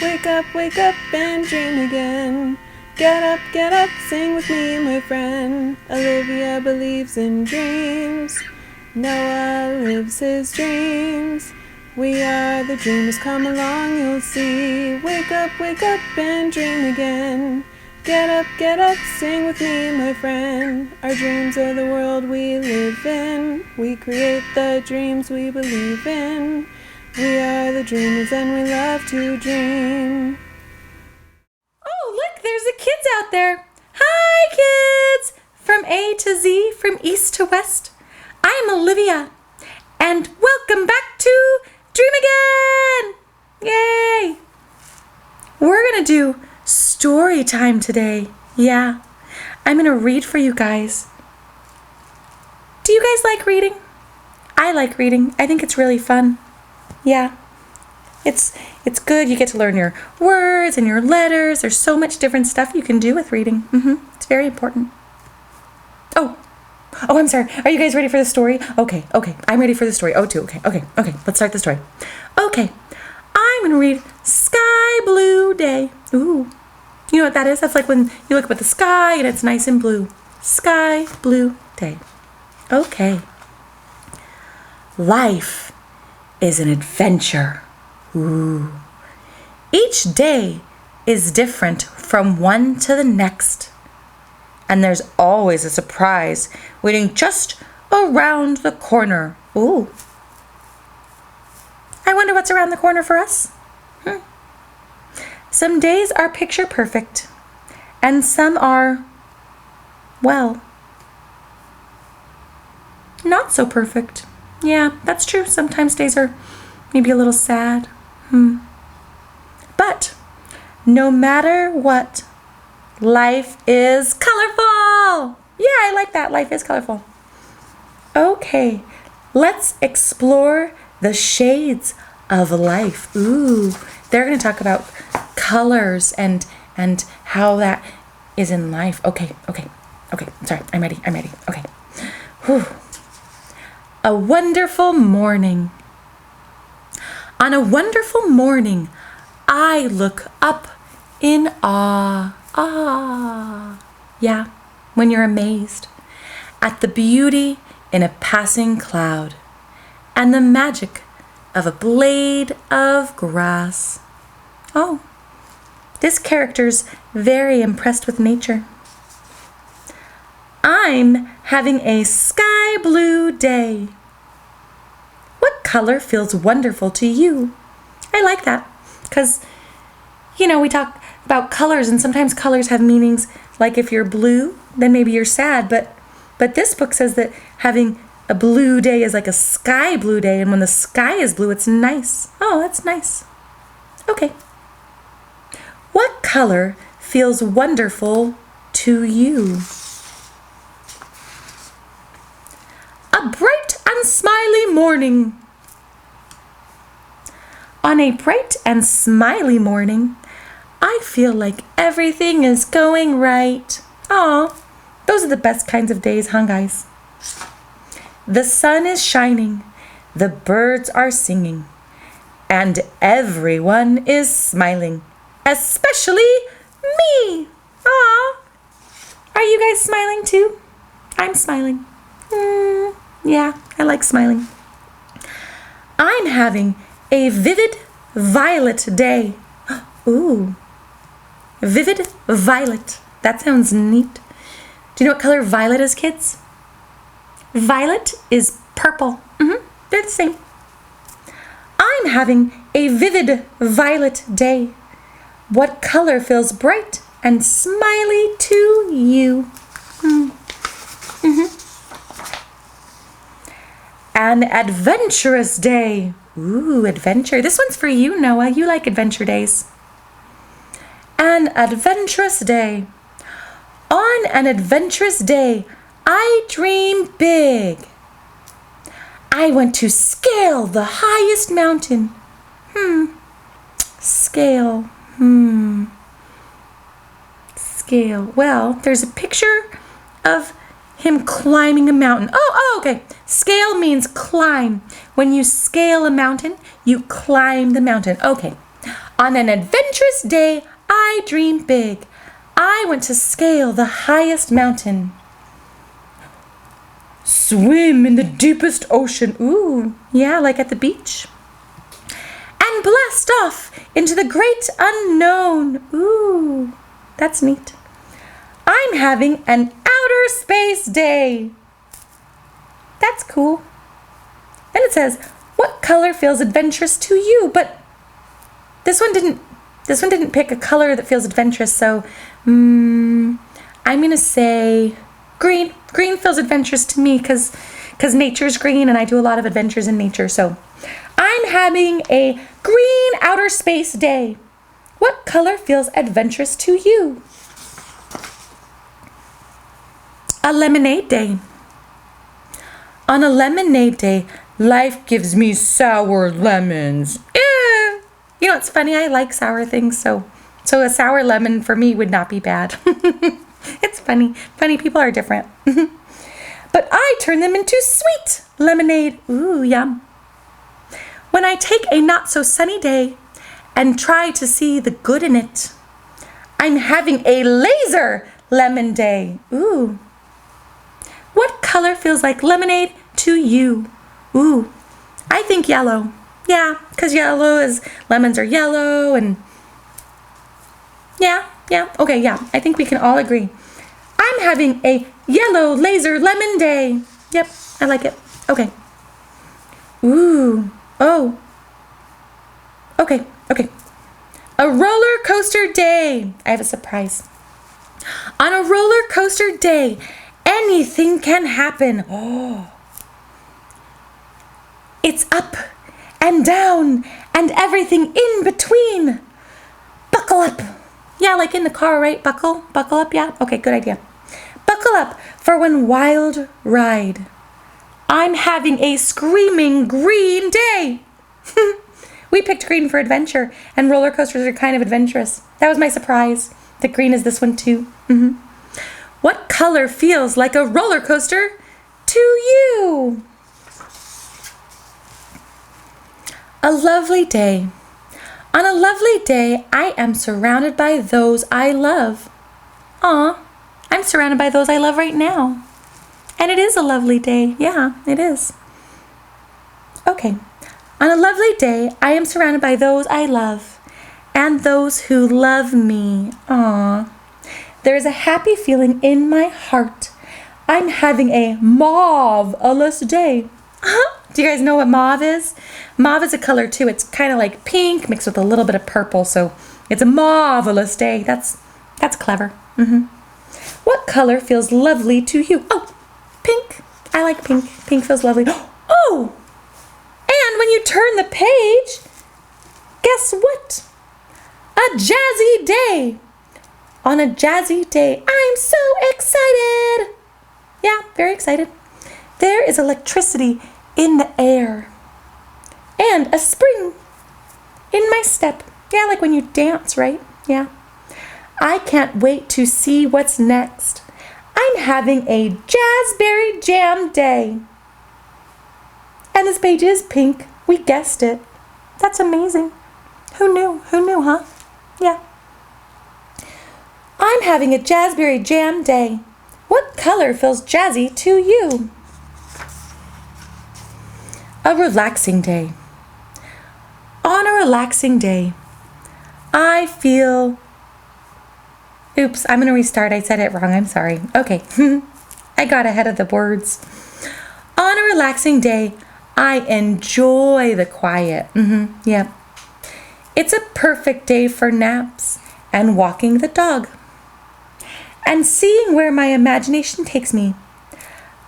wake up and dream again. Get up, sing with me, my friend. Olivia believes in dreams. Noah lives his dreams. We are the dreamers, come along, you'll see. Wake up and dream again. Get up, sing with me, my friend. Our dreams are the world we live in. We create the dreams we believe in. We are the dreamers and we love to dream. Oh, look, there's the kids out there. Hi, kids! From A to Z, from east to west. I am Olivia, and welcome back to Dream Again! Yay! We're gonna do story time today. Yeah, I'm gonna read for you guys. Do you guys like reading? I like reading. I think it's really fun. Yeah, it's good. You get to learn your words and your letters. There's so much different stuff you can do with reading. It's very important. Oh, I'm sorry. Are you guys ready for the story? Okay. I'm ready for the story. Oh, too. Okay. Let's start the story. Okay, I'm gonna read Sky Blue Day. Ooh, you know what that is? That's like when you look up at the sky and it's nice and blue. Sky Blue Day. Okay. Life is an adventure. Ooh. Each day is different from one to the next. And there's always a surprise waiting just around the corner. Ooh. I wonder what's around the corner for us. Some days are picture perfect, and some are, well, not so perfect. Yeah, that's true. Sometimes days are maybe a little sad. But no matter what, life is colorful. Yeah, I like that. Life is colorful. Okay, let's explore the shades of life. Ooh, they're going to talk about colors and how that is in life. Okay. Sorry, I'm ready. Okay. Whew. A wonderful morning. On a wonderful morning, I look up in awe. Yeah, when you're amazed at the beauty in a passing cloud and the magic of a blade of grass. Oh, this character's very impressed with nature. I'm having a sky blue day. What color feels wonderful to you? I like that because, we talk about colors and sometimes colors have meanings. Like if you're blue, then maybe you're sad. But this book says that having a blue day is like a sky blue day. And when the sky is blue, it's nice. Oh, that's nice. Okay. What color feels wonderful to you? A bright and smiley morning. On a bright and smiley morning, I feel like everything is going right. Aw, those are the best kinds of days, huh, guys? The sun is shining, the birds are singing, and everyone is smiling, especially me. Aw, are you guys smiling too? I'm smiling. Yeah, I like smiling. I'm having a vivid violet day. Ooh, vivid violet. That sounds neat. Do you know what color violet is, kids? Violet is purple. They're the same. I'm having a vivid violet day. What color feels bright and smiley to you? An adventurous day. Ooh, adventure. This one's for you, Noah. You like adventure days. An adventurous day. On an adventurous day, I dream big. I want to scale the highest mountain. Scale. Scale. Well, there's a picture of him climbing a mountain. Oh, okay. Scale means climb. When you scale a mountain, you climb the mountain. Okay. On an adventurous adventurous day, I dream big. I want to scale the highest mountain. Swim in the deepest ocean. Ooh, yeah, like at the beach. And blast off into the great unknown. Ooh, that's neat. I'm having an outer space day. That's cool. Then it says, what color feels adventurous to you? But this one didn't pick a color that feels adventurous, so I'm gonna say green. Green feels adventurous to me because nature's green and I do a lot of adventures in nature. So I'm having a green outer space day. What color feels adventurous to you? A lemonade day. On a lemonade day, life gives me sour lemons. You know, it's funny, I like sour things, so a sour lemon for me would not be bad. It's funny. Funny people are different. But I turn them into sweet lemonade. Ooh, yum. When I take a not so sunny day and try to see the good in it, I'm having a laser lemon day. Ooh. What color feels like lemonade to you? Ooh, I think yellow. Yeah, because lemons are yellow and yeah, okay, yeah. I think we can all agree. I'm having a yellow laser lemon day. Yep, I like it. Okay. Ooh, oh. Okay. A roller coaster day. I have a surprise. On a roller coaster day, anything can happen. Oh. It's up and down and everything in between. Buckle up. Yeah, like in the car, right? Buckle up, yeah? Okay, good idea. Buckle up for one wild ride. I'm having a screaming green day. We picked green for adventure, and roller coasters are kind of adventurous. That was my surprise. The green is this one too. What color feels like a roller coaster to you? A lovely day. On a lovely day, I am surrounded by those I love. Aw, I'm surrounded by those I love right now. And it is a lovely day. Yeah, it is. Okay. On a lovely day, I am surrounded by those I love and those who love me. Aw. There is a happy feeling in my heart. I'm having a marvelous day. Do you guys know what mauve is? Mauve is a color too. It's kind of like pink mixed with a little bit of purple. So it's a marvelous day. That's clever. What color feels lovely to you? Oh, pink. I like pink. Pink feels lovely. Oh, and when you turn the page, guess what? A jazzy day. On a jazzy day, I'm so excited. Yeah, very excited. There is electricity in the air and a spring in my step. Yeah, like when you dance, right? Yeah. I can't wait to see what's next. I'm having a jazzberry jam day. And this page is pink. We guessed it. That's amazing. Who knew? Who knew, huh? Yeah. I'm having a jazzberry jam day. What color feels jazzy to you? A relaxing day. On a relaxing day, I feel... Oops, I'm going to restart. I said it wrong. I'm sorry. Okay. I got ahead of the words. On a relaxing day, I enjoy the quiet. Yep. It's a perfect day for naps and walking the dog and seeing where my imagination takes me.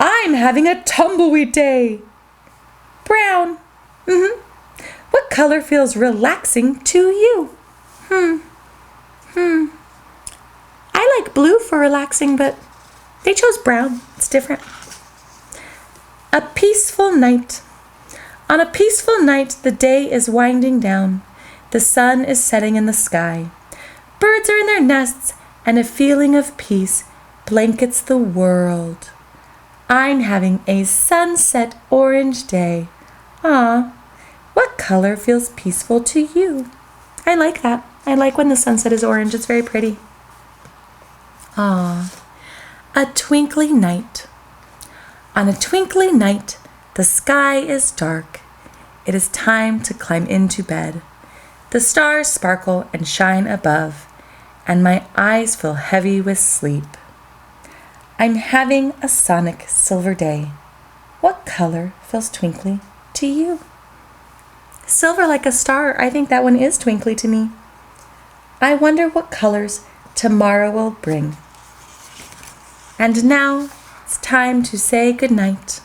I'm having a tumbleweed day. Brown. What color feels relaxing to you? I like blue for relaxing, but they chose brown. It's different. A peaceful night. On a peaceful night, the day is winding down. The sun is setting in the sky. Birds are in their nests, and a feeling of peace blankets the world. I'm having a sunset orange day. What color feels peaceful to you? I like that. I like when the sunset is orange. It's very pretty. Ah, a twinkly night. On a twinkly night, the sky is dark. It is time to climb into bed. The stars sparkle and shine above, and my eyes feel heavy with sleep. I'm having a sonic silver day. What color feels twinkly to you? Silver like a star. I think that one is twinkly to me. I wonder what colors tomorrow will bring. And now it's time to say goodnight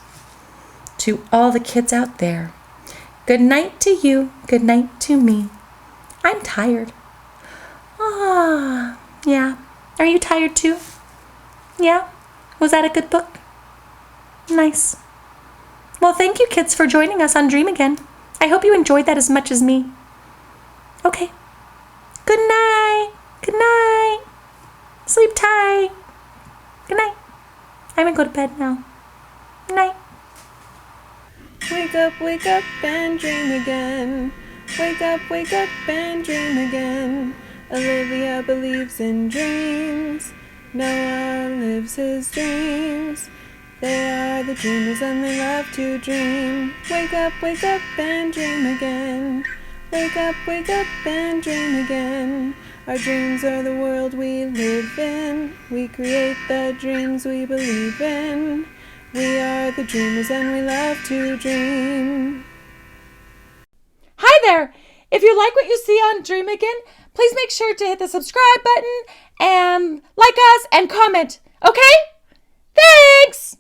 to all the kids out there. Good night to you, good night to me. I'm tired. Ah, yeah. Are you tired too? Yeah? Was that a good book? Nice. Well, thank you kids for joining us on Dream Again. I hope you enjoyed that as much as me. Okay. Good night. Good night. Sleep tight. Good night. I'm gonna go to bed now. Good night. Wake up and dream again. Wake up and dream again. Olivia believes in dreams. Noah lives his dreams. They are the dreamers and they love to dream. Wake up and dream again. Wake up and dream again. Our dreams are the world we live in. We create the dreams we believe in. We are the dreamers and we love to dream. Hi there! If you like what you see on Dream Again, please make sure to hit the subscribe button and like us and comment. Okay? Thanks!